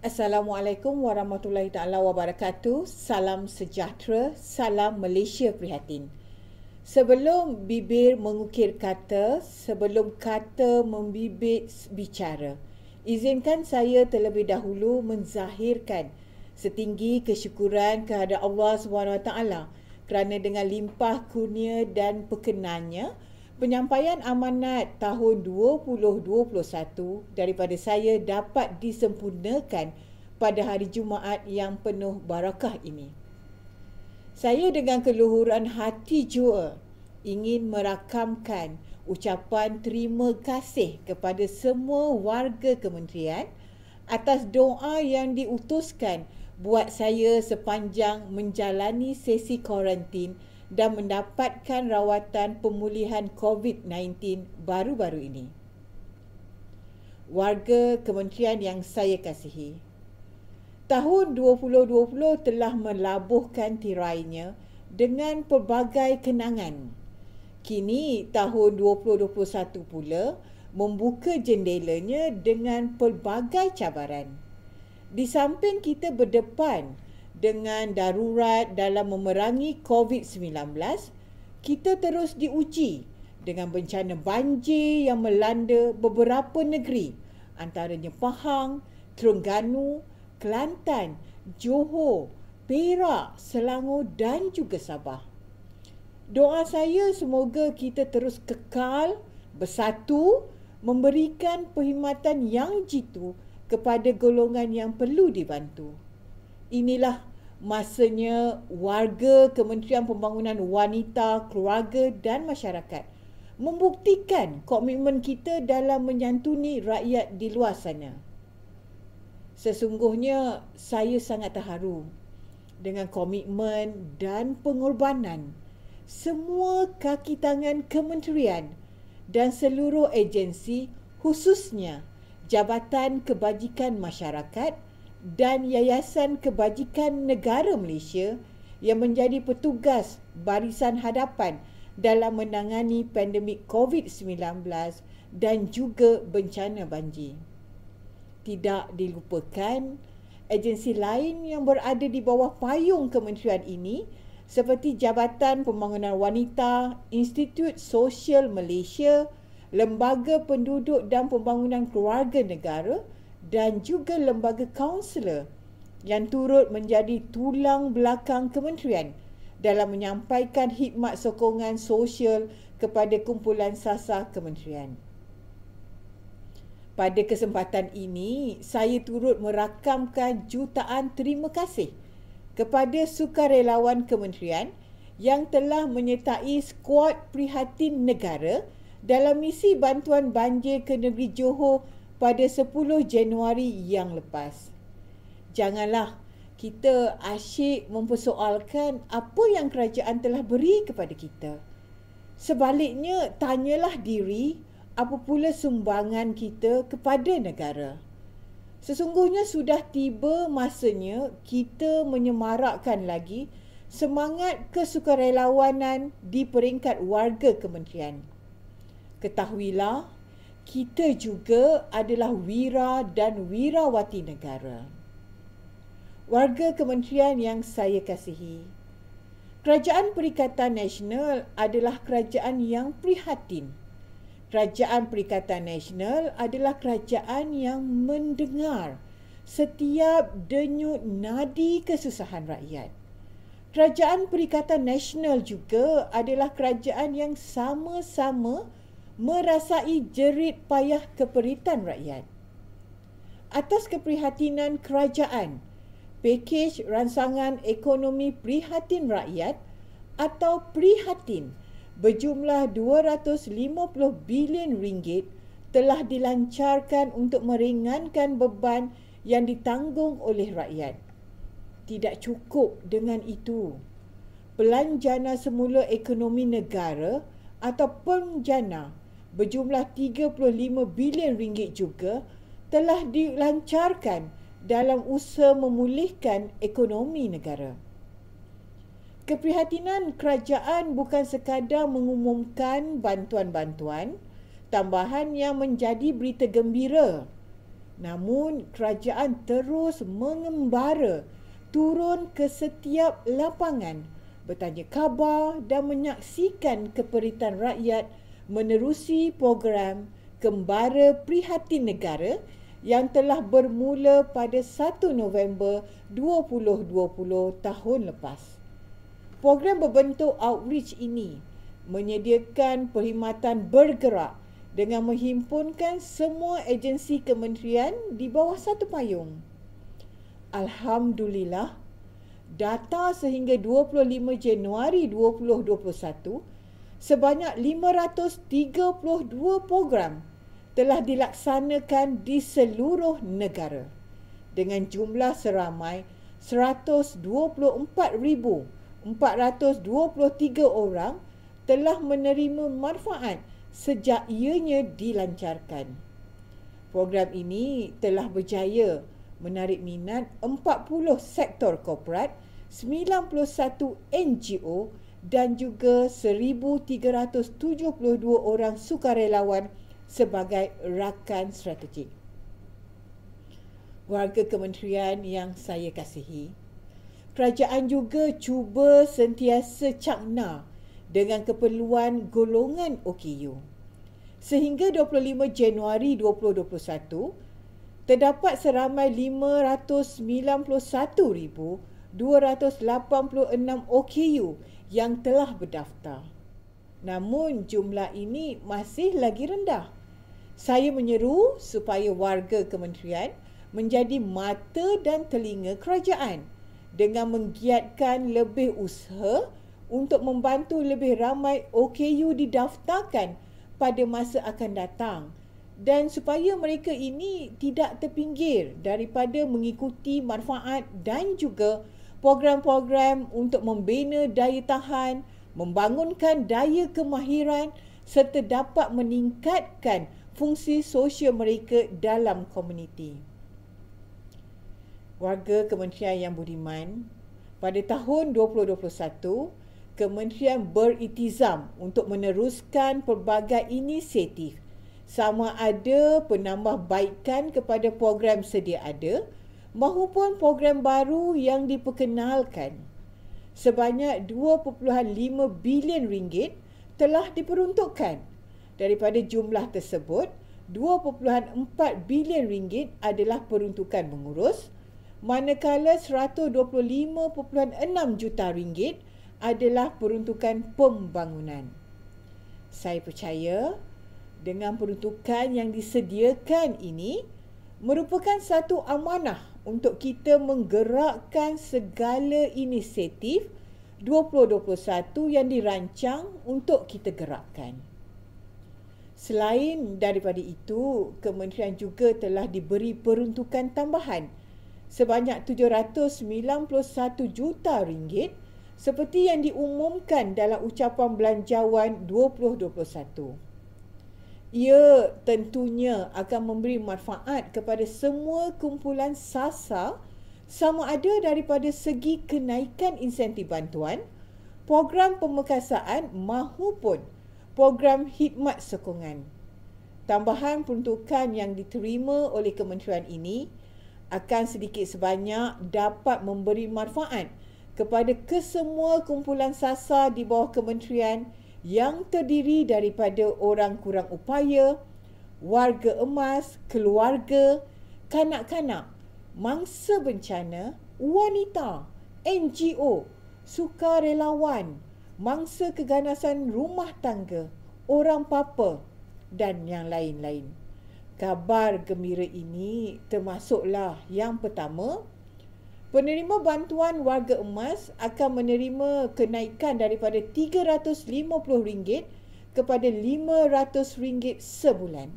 Assalamualaikum warahmatullahi taala wabarakatuh. Salam sejahtera, salam Malaysia prihatin. Sebelum bibir mengukir kata, sebelum kata membibit bicara, izinkan saya terlebih dahulu menzahirkan setinggi kesyukuran kehadrat Allah SWT kerana dengan limpah kurnia dan perkenannya, penyampaian amanat tahun 2021 daripada saya dapat disempurnakan pada hari Jumaat yang penuh barakah ini. Saya dengan keluhuran hati jua ingin merakamkan ucapan terima kasih kepada semua warga kementerian atas doa yang diutuskan buat saya sepanjang menjalani sesi kuarantin dan mendapatkan rawatan pemulihan COVID-19 baru-baru ini. Warga kementerian yang saya kasihi, tahun 2020 telah melabuhkan tirainya dengan pelbagai kenangan. Kini tahun 2021 pula membuka jendelanya dengan pelbagai cabaran. Di samping kita berdepan dengan darurat dalam memerangi COVID-19, kita terus diuji dengan bencana banjir yang melanda beberapa negeri, antaranya Pahang, Terengganu, Kelantan, Johor, Perak, Selangor dan juga Sabah. Doa saya semoga kita terus kekal bersatu memberikan perkhidmatan yang jitu kepada golongan yang perlu dibantu. Inilah masanya warga Kementerian Pembangunan Wanita, Keluarga dan Masyarakat membuktikan komitmen kita dalam menyantuni rakyat di luar sana. Sesungguhnya saya sangat terharu dengan komitmen dan pengorbanan semua kaki tangan kementerian dan seluruh agensi, khususnya Jabatan Kebajikan Masyarakat dan Yayasan Kebajikan Negara Malaysia yang menjadi petugas barisan hadapan dalam menangani pandemik COVID-19 dan juga bencana banjir. Tidak dilupakan agensi lain yang berada di bawah payung kementerian ini seperti Jabatan Pembangunan Wanita, Institut Sosial Malaysia, Lembaga Penduduk dan Pembangunan Keluarga Negara dan juga lembaga kaunselor yang turut menjadi tulang belakang kementerian dalam menyampaikan khidmat sokongan sosial kepada kumpulan sasar kementerian. Pada kesempatan ini, saya turut merakamkan jutaan terima kasih kepada sukarelawan kementerian yang telah menyertai skuad prihatin negara dalam misi bantuan banjir ke negeri Johor pada 10 Januari yang lepas. Janganlah kita asyik mempersoalkan apa yang kerajaan telah beri kepada kita. Sebaliknya, tanyalah diri apa pula sumbangan kita kepada negara. Sesungguhnya sudah tiba masanya kita menyemarakkan lagi semangat kesukarelawanan di peringkat warga kementerian. Ketahuilah, kita juga adalah wira dan wirawati negara. Warga kementerian yang saya kasihi, Kerajaan Perikatan Nasional adalah kerajaan yang prihatin. Kerajaan Perikatan Nasional adalah kerajaan yang mendengar setiap denyut nadi kesusahan rakyat. Kerajaan Perikatan Nasional juga adalah kerajaan yang sama-sama merasai jerit payah keperitan rakyat. Atas keprihatinan kerajaan, pakej ransangan ekonomi prihatin rakyat atau prihatin berjumlah 250 bilion ringgit telah dilancarkan untuk meringankan beban yang ditanggung oleh rakyat. Tidak cukup dengan itu. Pelanjana semula ekonomi negara atau PERMJANA berjumlah 35 bilion ringgit juga telah dilancarkan dalam usaha memulihkan ekonomi negara. Keprihatinan kerajaan bukan sekadar mengumumkan bantuan-bantuan tambahan yang menjadi berita gembira. Namun, kerajaan terus mengembara turun ke setiap lapangan, bertanya khabar dan menyaksikan keperitan rakyat menerusi program Kembara Prihatin Negara yang telah bermula pada 1 November 2020 tahun lepas. Program berbentuk outreach ini menyediakan perkhidmatan bergerak dengan menghimpunkan semua agensi kementerian di bawah satu payung. Alhamdulillah, data sehingga 25 Januari 2021, sebanyak 532 program telah dilaksanakan di seluruh negara dengan jumlah seramai 124,423 orang telah menerima manfaat sejak ianya dilancarkan. Program ini telah berjaya menarik minat 40 sektor korporat, 91 NGO dan juga 1,372 orang sukarelawan sebagai rakan strategik. Warga kementerian yang saya kasihi, kerajaan juga cuba sentiasa cakna dengan keperluan golongan OKU. Sehingga 25 Januari 2021, terdapat seramai 591,286 OKU yang telah berdaftar. Namun jumlah ini masih lagi rendah. Saya menyeru supaya warga kementerian menjadi mata dan telinga kerajaan dengan menggiatkan lebih usaha untuk membantu lebih ramai OKU didaftarkan pada masa akan datang dan supaya mereka ini tidak terpinggir daripada mengikuti manfaat dan juga program-program untuk membina daya tahan, membangunkan daya kemahiran serta dapat meningkatkan fungsi sosial mereka dalam komuniti. Warga kementerian yang budiman, pada tahun 2021, Kementerian beriltizam untuk meneruskan pelbagai inisiatif sama ada penambahbaikan kepada program sedia ada maupun program baru yang diperkenalkan. Sebanyak 2.5 bilion ringgit telah diperuntukkan. Daripada jumlah tersebut, 2.4 bilion ringgit adalah peruntukan mengurus, manakala 125.6 juta ringgit adalah peruntukan pembangunan. Saya percaya dengan peruntukan yang disediakan ini merupakan satu amanah untuk kita menggerakkan segala inisiatif 2021 yang dirancang untuk kita gerakkan. Selain daripada itu, kementerian juga telah diberi peruntukan tambahan sebanyak 791 juta ringgit seperti yang diumumkan dalam ucapan belanjawan 2021. Ia tentunya akan memberi manfaat kepada semua kumpulan SASA sama ada daripada segi kenaikan insentif bantuan, program pemekasaan maupun program khidmat sokongan. Tambahan peruntukan yang diterima oleh kementerian ini akan sedikit sebanyak dapat memberi manfaat kepada kesemua kumpulan SASA di bawah kementerian yang terdiri daripada orang kurang upaya, warga emas, keluarga, kanak-kanak, mangsa bencana, wanita, NGO, sukarelawan, mangsa keganasan rumah tangga, orang papa dan yang lain-lain. Kabar gembira ini termasuklah yang pertama, penerima bantuan warga emas akan menerima kenaikan daripada RM350 kepada RM500 sebulan.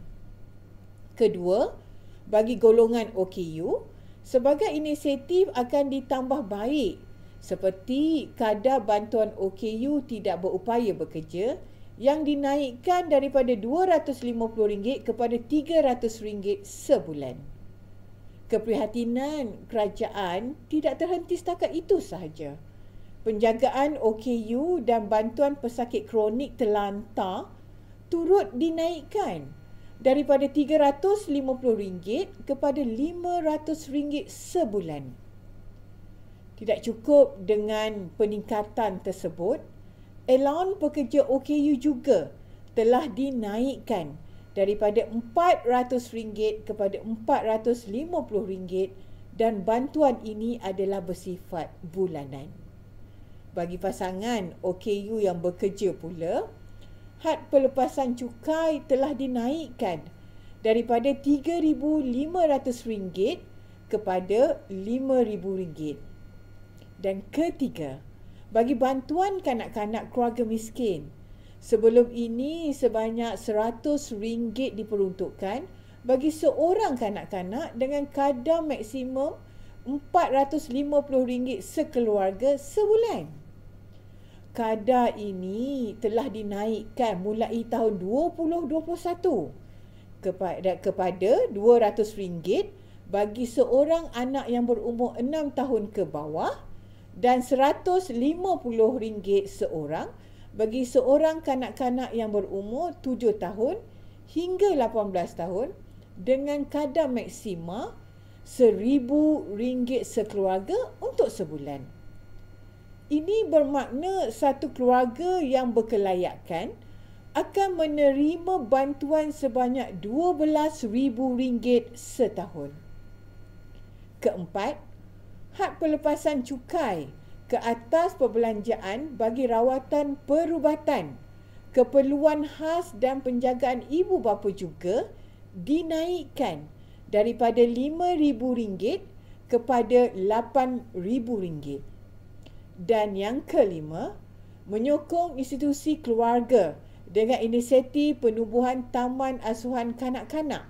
Kedua, bagi golongan OKU, sebagai inisiatif akan ditambah baik seperti kadar bantuan OKU tidak berupaya bekerja yang dinaikkan daripada RM250 kepada RM300 sebulan. Keprihatinan kerajaan tidak terhenti setakat itu sahaja. Penjagaan OKU dan bantuan pesakit kronik terlantar turut dinaikkan. daripada RM350 kepada RM500 sebulan. Tidak cukup dengan peningkatan tersebut, allowance pekerja OKU juga telah dinaikkan daripada RM400 kepada RM450 dan bantuan ini adalah bersifat bulanan. Bagi pasangan OKU yang bekerja pula, had pelepasan cukai telah dinaikkan daripada RM3,500 kepada RM5,000. Dan ketiga, bagi bantuan kanak-kanak keluarga miskin, sebelum ini sebanyak RM100 diperuntukkan bagi seorang kanak-kanak dengan kadar maksimum RM450 sekeluarga sebulan. Kadar ini telah dinaikkan mulai tahun 2021 kepada RM200 bagi seorang anak yang berumur 6 tahun ke bawah dan RM150 seorang bagi seorang kanak-kanak yang berumur 7 tahun hingga 18 tahun dengan kadar maksima RM1,000 sekeluarga untuk sebulan. Ini bermakna satu keluarga yang berkelayakan akan menerima bantuan sebanyak RM12,000 setahun. Keempat, had pelepasan cukai ke atas perbelanjaan bagi rawatan perubatan, keperluan khas dan penjagaan ibu bapa juga dinaikkan daripada RM5,000 kepada RM8,000. Dan yang kelima, menyokong institusi keluarga dengan inisiatif penubuhan Taman Asuhan Kanak-Kanak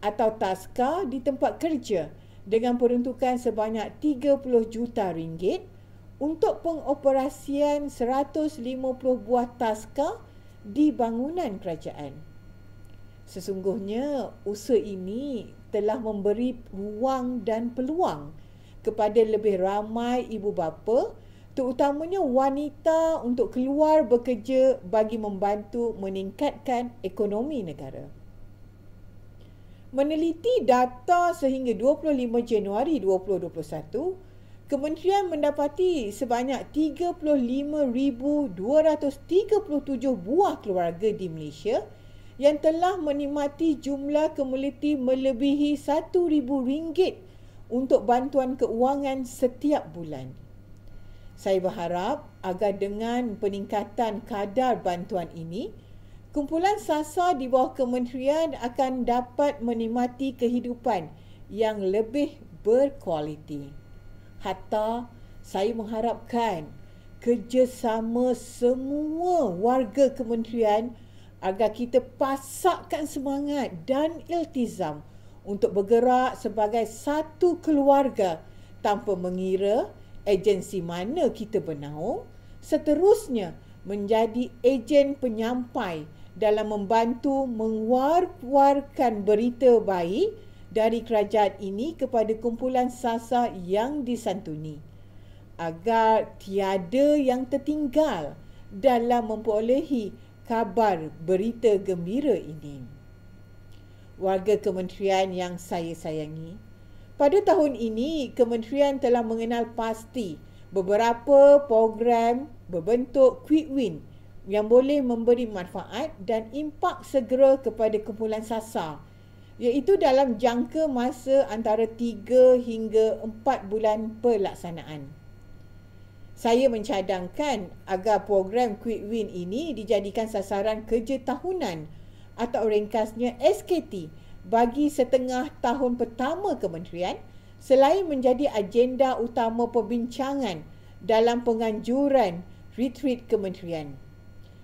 atau TASKA di tempat kerja dengan peruntukan sebanyak RM30 juta untuk pengoperasian 150 buah TASKA di bangunan kerajaan. Sesungguhnya, usaha ini telah memberi ruang dan peluang kepada lebih ramai ibu bapa, terutamanya wanita, untuk keluar bekerja bagi membantu meningkatkan ekonomi negara. Meneliti data sehingga 25 Januari 2021, Kementerian mendapati sebanyak 35,237 buah keluarga di Malaysia yang telah menikmati jumlah kumulatif melebihi RM1,000 untuk bantuan keuangan setiap bulan. Saya berharap agar dengan peningkatan kadar bantuan ini, kumpulan SASA di bawah kementerian akan dapat menikmati kehidupan yang lebih berkualiti. Hatta saya mengharapkan kerjasama semua warga kementerian agar kita pasakkan semangat dan iltizam untuk bergerak sebagai satu keluarga tanpa mengira agensi mana kita bernaung, seterusnya menjadi ejen penyampai dalam membantu mengeluarkan berita baik dari kerajaan ini kepada kumpulan SASA yang disantuni, agar tiada yang tertinggal dalam memperolehi kabar berita gembira ini. Warga kementerian yang saya sayangi, pada tahun ini kementerian telah mengenal pasti beberapa program berbentuk quick win yang boleh memberi manfaat dan impak segera kepada kumpulan SASA, iaitu dalam jangka masa antara 3 hingga 4 bulan pelaksanaan. Saya mencadangkan agar program Quick Win ini dijadikan sasaran kerja tahunan atau ringkasnya SKT bagi setengah tahun pertama kementerian, selain menjadi agenda utama perbincangan dalam penganjuran retreat kementerian.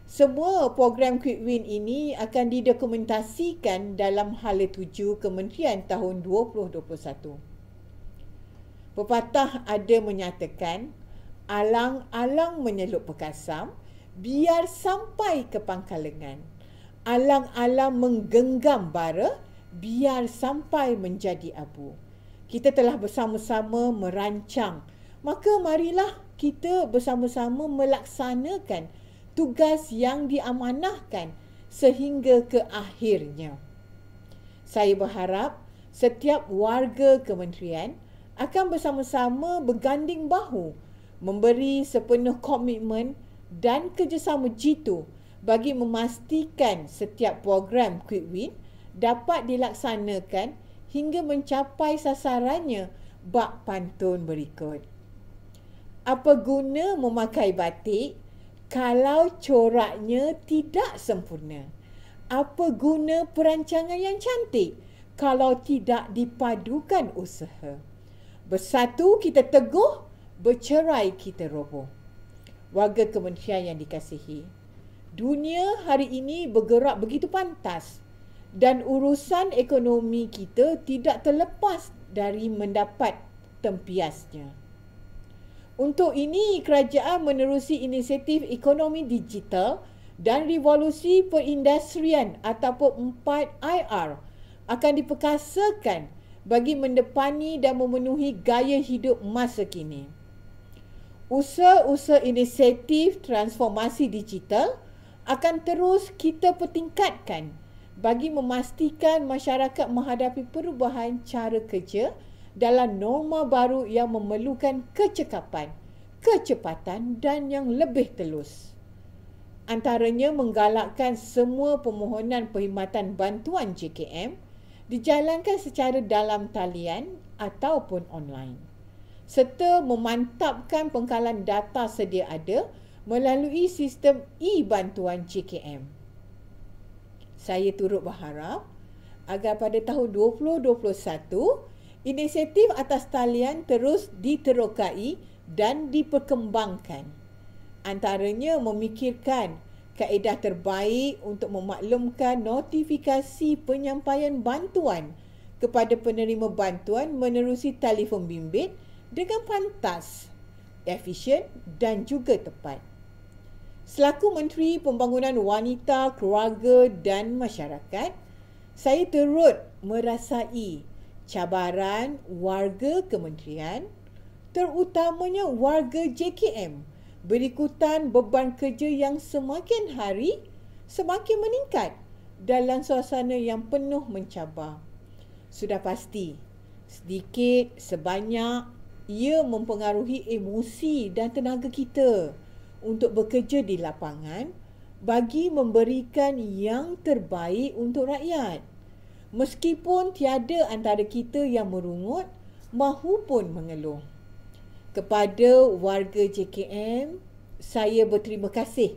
Semua program Quick Win ini akan didokumentasikan dalam Hala 7 Kementerian tahun 2021. Pepatah ada menyatakan, alang-alang menyelup pekasam, biar sampai ke pangkal lengan. Alang-alang menggenggam bara, biar sampai menjadi abu. Kita telah bersama-sama merancang, maka marilah kita bersama-sama melaksanakan tugas yang diamanahkan sehingga ke akhirnya. Saya berharap setiap warga kementerian akan bersama-sama berganding bahu memberi sepenuh komitmen dan kerjasama jitu bagi memastikan setiap program Quick Win dapat dilaksanakan hingga mencapai sasarannya bak pantun berikut. Apa guna memakai batik kalau coraknya tidak sempurna? Apa guna perancangan yang cantik kalau tidak dipadukan usaha? Bersatu kita teguh, bercerai kita roboh. Warga kementerian yang dikasihi, dunia hari ini bergerak begitu pantas dan urusan ekonomi kita tidak terlepas dari mendapat tempiasnya. Untuk ini, kerajaan menerusi inisiatif ekonomi digital dan revolusi perindustrian ataupun 4IR akan diperkasakan bagi mendepani dan memenuhi gaya hidup masa kini. Usaha-usaha inisiatif transformasi digital akan terus kita pertingkatkan bagi memastikan masyarakat menghadapi perubahan cara kerja dalam norma baru yang memerlukan kecekapan, kecepatan dan yang lebih telus. Antaranya menggalakkan semua permohonan perkhidmatan bantuan JKM dijalankan secara dalam talian ataupun online, serta memantapkan pengkalan data sedia ada melalui sistem e-bantuan JKM. Saya turut berharap agar pada tahun 2021 inisiatif atas talian terus diterokai dan diperkembangkan. Antaranya memikirkan kaedah terbaik untuk memaklumkan notifikasi penyampaian bantuan kepada penerima bantuan menerusi telefon bimbit dengan pantas, efisien dan juga tepat. Selaku Menteri Pembangunan Wanita, Keluarga dan Masyarakat, saya turut merasai cabaran warga kementerian, terutamanya warga JKM, berikutan beban kerja yang semakin hari semakin meningkat dalam suasana yang penuh mencabar. Sudah pasti, sedikit sebanyak ia mempengaruhi emosi dan tenaga kita untuk bekerja di lapangan bagi memberikan yang terbaik untuk rakyat. Meskipun tiada antara kita yang merungut mahupun mengeluh. Kepada warga JKM, saya berterima kasih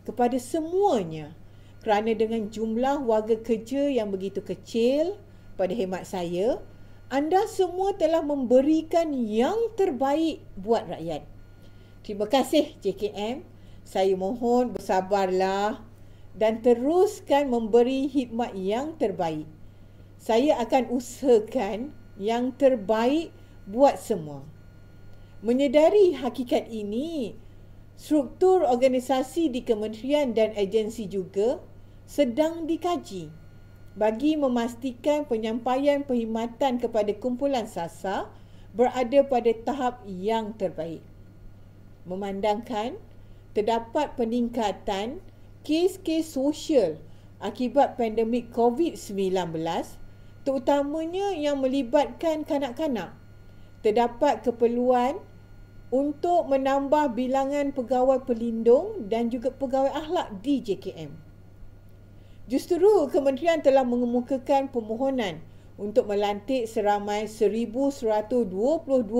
kepada semuanya kerana dengan jumlah warga kerja yang begitu kecil pada khidmat saya, anda semua telah memberikan yang terbaik buat rakyat. Terima kasih JKM. Saya mohon bersabarlah dan teruskan memberi khidmat yang terbaik. Saya akan usahakan yang terbaik buat semua. Menyedari hakikat ini, struktur organisasi di kementerian dan agensi juga sedang dikaji bagi memastikan penyampaian perkhidmatan kepada kumpulan SASA berada pada tahap yang terbaik. Memandangkan terdapat peningkatan kes-kes sosial akibat pandemik COVID-19, terutamanya yang melibatkan kanak-kanak, terdapat keperluan untuk menambah bilangan pegawai pelindung dan juga pegawai akhlak di JKM. Justru kementerian telah mengemukakan permohonan untuk melantik seramai 1,122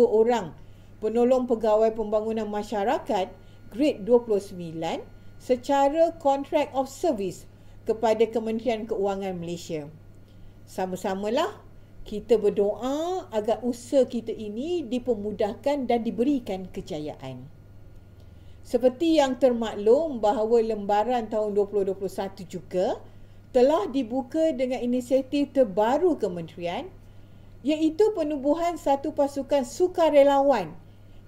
orang penolong pegawai pembangunan masyarakat grade 29 secara contract of service kepada Kementerian Keuangan Malaysia. Sama-samalah kita berdoa agar usaha kita ini dipermudahkan dan diberikan kejayaan. Seperti yang termaklum bahawa lembaran tahun 2021 juga telah dibuka dengan inisiatif terbaru kementerian, iaitu penubuhan satu pasukan sukarelawan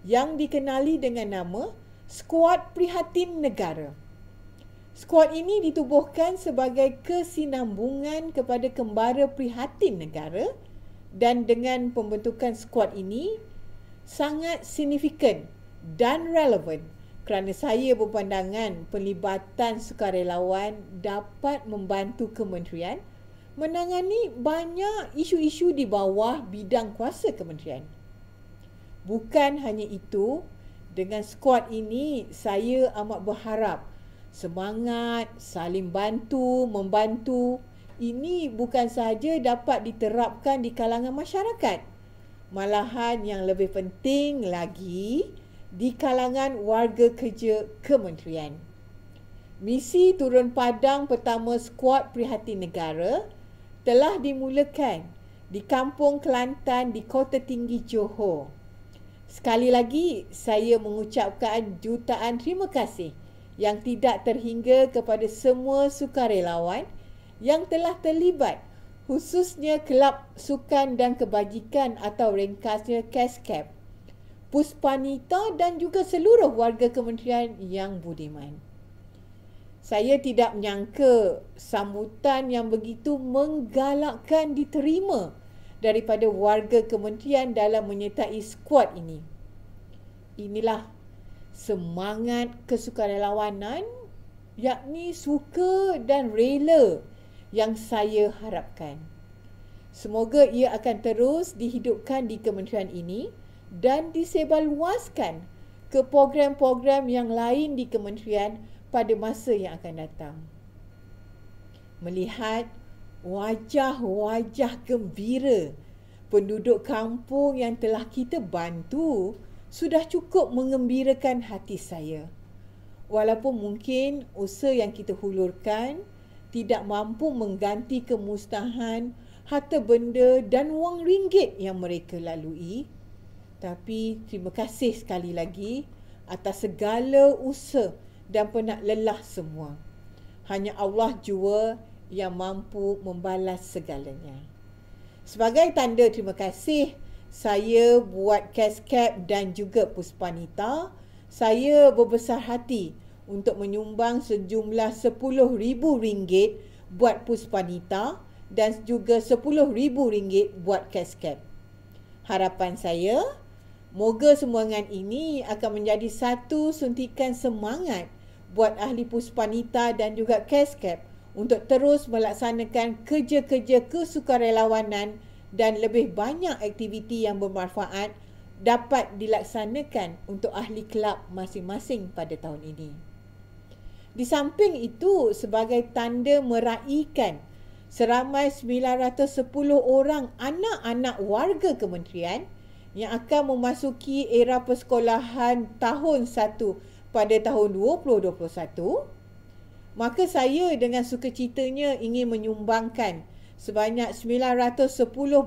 yang dikenali dengan nama Skuad Prihatin Negara. Skuad ini ditubuhkan sebagai kesinambungan kepada Kembara Prihatin Negara, dan dengan pembentukan skuad ini sangat signifikan dan relevan kerana saya berpandangan pelibatan sukarelawan dapat membantu kementerian menangani banyak isu-isu di bawah bidang kuasa kementerian. Bukan hanya itu, dengan skuad ini saya amat berharap semangat, saling bantu, membantu ini bukan sahaja dapat diterapkan di kalangan masyarakat, malahan yang lebih penting lagi di kalangan warga kerja kementerian. Misi turun padang pertama skuad Prihatin Negara telah dimulakan di Kampung Kelantan di Kota Tinggi Johor. Sekali lagi, saya mengucapkan jutaan terima kasih yang tidak terhingga kepada semua sukarelawan yang telah terlibat, khususnya Kelab Sukan dan Kebajikan atau ringkasnya KESCAP, Puspanita dan juga seluruh warga kementerian yang budiman. Saya tidak menyangka sambutan yang begitu menggalakkan diterima daripada warga kementerian dalam menyertai skuad ini. Inilah semangat kesukarelawanan, yakni suka dan rela yang saya harapkan. Semoga ia akan terus dihidupkan di kementerian ini dan disebarluaskan ke program-program yang lain di kementerian pada masa yang akan datang. Melihat wajah-wajah gembira penduduk kampung yang telah kita bantu sudah cukup mengembirakan hati saya. Walaupun mungkin usaha yang kita hulurkan tidak mampu mengganti kemusnahan harta benda dan wang ringgit yang mereka lalui, tapi terima kasih sekali lagi atas segala usaha dan penat lelah semua. Hanya Allah jua yang mampu membalas segalanya. Sebagai tanda terima kasih, saya buat KESCAP dan juga Puspanita, saya berbesar hati untuk menyumbang sejumlah RM10,000 buat Puspanita dan juga RM10,000 buat KESCAP. Harapan saya, moga sumbangan ini akan menjadi satu suntikan semangat buat ahli Puspanita dan juga KESCAP untuk terus melaksanakan kerja-kerja kesukarelawanan dan lebih banyak aktiviti yang bermanfaat dapat dilaksanakan untuk ahli kelab masing-masing pada tahun ini. Di samping itu, sebagai tanda meraihkan seramai 910 orang anak-anak warga kementerian yang akan memasuki era persekolahan tahun 1 pada tahun 2021, maka saya dengan sukacitanya ingin menyumbangkan sebanyak 910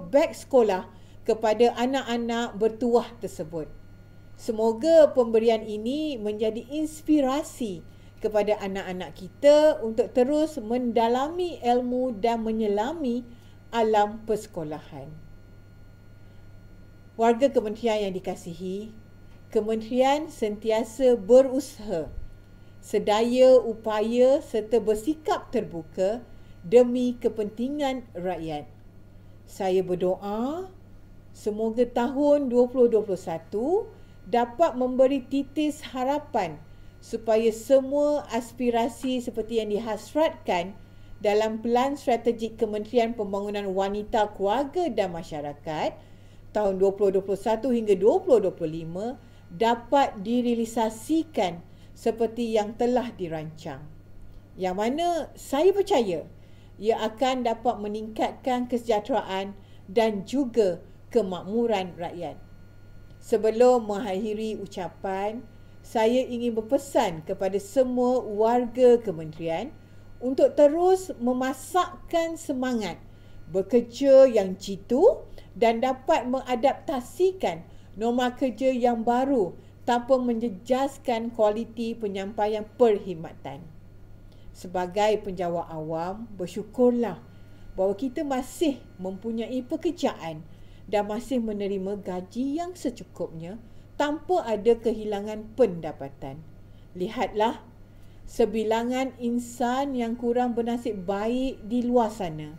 beg sekolah kepada anak-anak bertuah tersebut. Semoga pemberian ini menjadi inspirasi kepada anak-anak kita untuk terus mendalami ilmu dan menyelami alam persekolahan. Warga kementerian yang dikasihi, kementerian sentiasa berusaha sedaya upaya serta bersikap terbuka demi kepentingan rakyat. Saya berdoa semoga tahun 2021 dapat memberi titis harapan supaya semua aspirasi seperti yang dihasratkan dalam Pelan Strategik Kementerian Pembangunan Wanita, Keluarga dan Masyarakat tahun 2021 hingga 2025 dapat direalisasikan seperti yang telah dirancang. Yang mana saya percaya ia akan dapat meningkatkan kesejahteraan dan juga kemakmuran rakyat. Sebelum mengakhiri ucapan, saya ingin berpesan kepada semua warga kementerian untuk terus memasakkan semangat bekerja yang jitu dan dapat mengadaptasikan norma kerja yang baru tanpa menjejaskan kualiti penyampaian perkhidmatan. Sebagai penjawat awam, bersyukurlah bahawa kita masih mempunyai pekerjaan dan masih menerima gaji yang secukupnya tanpa ada kehilangan pendapatan. Lihatlah sebilangan insan yang kurang bernasib baik di luar sana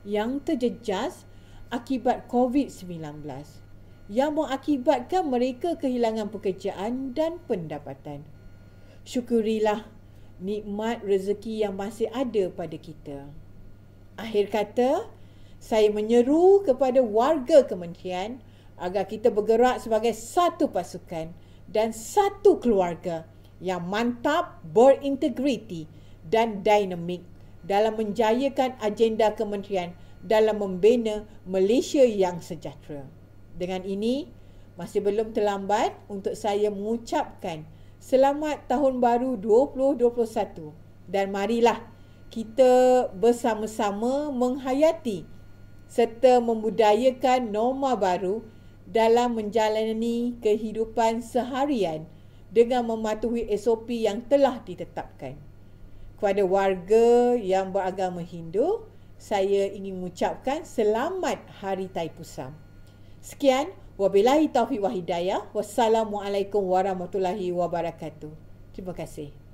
yang terjejas akibat COVID-19 yang mengakibatkan mereka kehilangan pekerjaan dan pendapatan. Syukurilah nikmat rezeki yang masih ada pada kita. Akhir kata, saya menyeru kepada warga kementerian agar kita bergerak sebagai satu pasukan dan satu keluarga yang mantap, berintegriti dan dinamik dalam menjayakan agenda kementerian dalam membina Malaysia yang sejahtera. Dengan ini, masih belum terlambat untuk saya mengucapkan selamat tahun baru 2021 dan marilah kita bersama-sama menghayati serta membudayakan norma baru dalam menjalani kehidupan seharian dengan mematuhi SOP yang telah ditetapkan. Kepada warga yang beragama Hindu, saya ingin mengucapkan selamat Hari Taipusam. Sekian, wabillahi taufiq wa hidayah. Wassalamualaikum warahmatullahi wabarakatuh. Terima kasih.